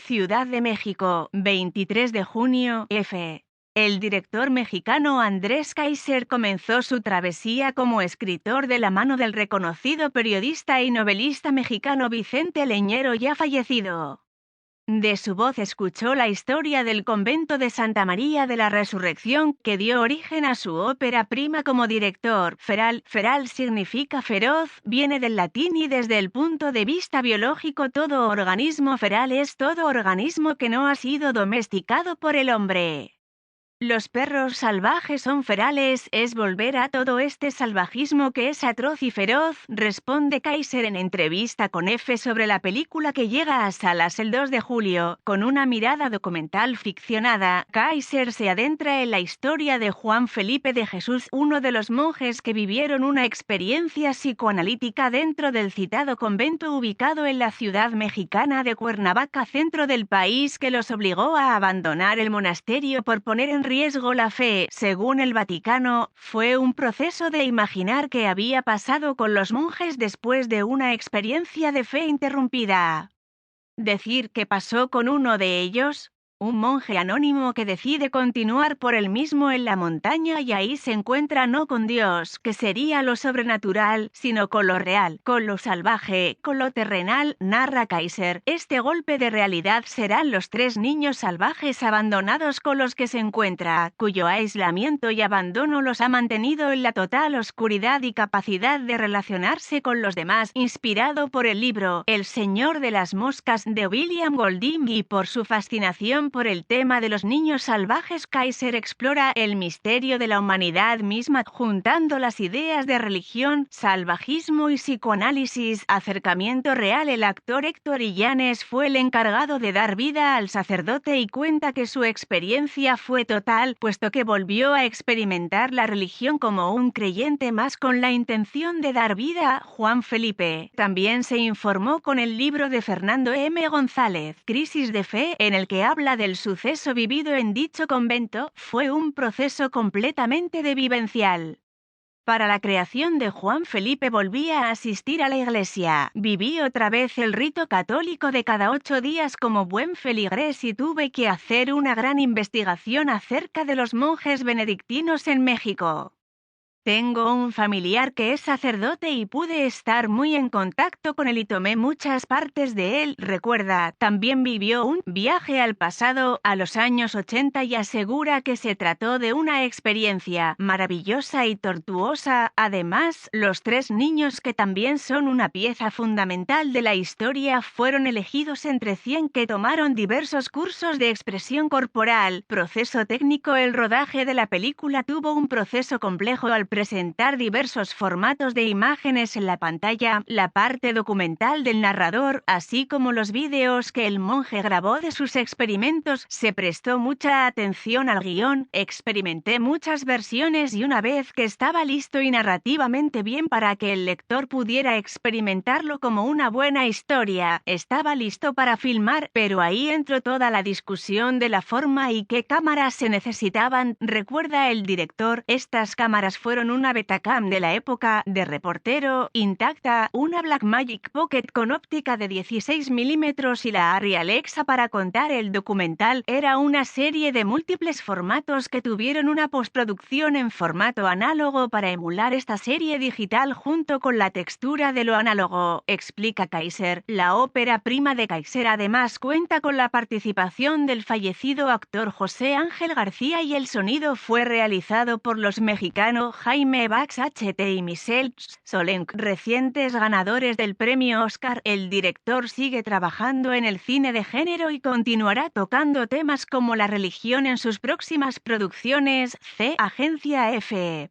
Ciudad de México, 23 de junio, F. El director mexicano Andrés Kaiser comenzó su travesía como escritor de la mano del reconocido periodista y novelista mexicano Vicente Leñero, ya fallecido. De su voz escuchó la historia del convento de Santa María de la Resurrección, que dio origen a su ópera prima como director. Feral significa feroz, viene del latín y desde el punto de vista biológico todo organismo feral es todo organismo que no ha sido domesticado por el hombre. Los perros salvajes son ferales, es volver a todo este salvajismo que es atroz y feroz, responde Kaiser en entrevista con F sobre la película que llega a salas el 2 de julio. Con una mirada documental ficcionada, Kaiser se adentra en la historia de Juan Felipe de Jesús, uno de los monjes que vivieron una experiencia psicoanalítica dentro del citado convento ubicado en la ciudad mexicana de Cuernavaca, centro del país, que los obligó a abandonar el monasterio por poner en riesgo la fe. Según el Vaticano, fue un proceso de imaginar qué había pasado con los monjes después de una experiencia de fe interrumpida. Decir qué pasó con uno de ellos, un monje anónimo que decide continuar por él mismo en la montaña y ahí se encuentra no con Dios, que sería lo sobrenatural, sino con lo real, con lo salvaje, con lo terrenal, narra Kaiser. Este golpe de realidad serán los 3 niños salvajes abandonados con los que se encuentra, cuyo aislamiento y abandono los ha mantenido en la total oscuridad y capacidad de relacionarse con los demás, inspirado por el libro El Señor de las Moscas de William Golding y por su fascinación por el tema de los niños salvajes. Kaiser explora el misterio de la humanidad misma, juntando las ideas de religión, salvajismo y psicoanálisis. Acercamiento real. El actor Héctor Illanes fue el encargado de dar vida al sacerdote y cuenta que su experiencia fue total, puesto que volvió a experimentar la religión como un creyente más con la intención de dar vida a Juan Felipe. También se informó con el libro de Fernando M. González, Crisis de Fe, en el que habla del suceso vivido en dicho convento. Fue un proceso completamente de vivencial. Para la creación de Juan Felipe volví a asistir a la iglesia. Viví otra vez el rito católico de cada 8 días como buen feligrés y tuve que hacer una gran investigación acerca de los monjes benedictinos en México. Tengo un familiar que es sacerdote y pude estar muy en contacto con él y tomé muchas partes de él. Recuerda, también vivió un viaje al pasado, a los años 80, y asegura que se trató de una experiencia maravillosa y tortuosa. Además, los 3 niños, que también son una pieza fundamental de la historia, fueron elegidos entre 100 que tomaron diversos cursos de expresión corporal. Proceso técnico. El rodaje de la película tuvo un proceso complejo al presentar diversos formatos de imágenes en la pantalla, la parte documental del narrador, así como los vídeos que el monje grabó de sus experimentos. Se prestó mucha atención al guión, experimenté muchas versiones y una vez que estaba listo y narrativamente bien para que el lector pudiera experimentarlo como una buena historia, estaba listo para filmar, pero ahí entró toda la discusión de la forma y qué cámaras se necesitaban. Recuerda el director, estas cámaras fueron una Betacam de la época, de reportero, intacta, una Blackmagic Pocket con óptica de 16 milímetros y la Arri Alexa para contar el documental. Era una serie de múltiples formatos que tuvieron una postproducción en formato análogo para emular esta serie digital junto con la textura de lo análogo, explica Kaiser. La ópera prima de Kaiser además cuenta con la participación del fallecido actor José Ángel García y el sonido fue realizado por los mexicanos Jaime Bax HT y Michelle Solenk, recientes ganadores del premio Oscar. El director sigue trabajando en el cine de género y continuará tocando temas como la religión en sus próximas producciones. Agencia F.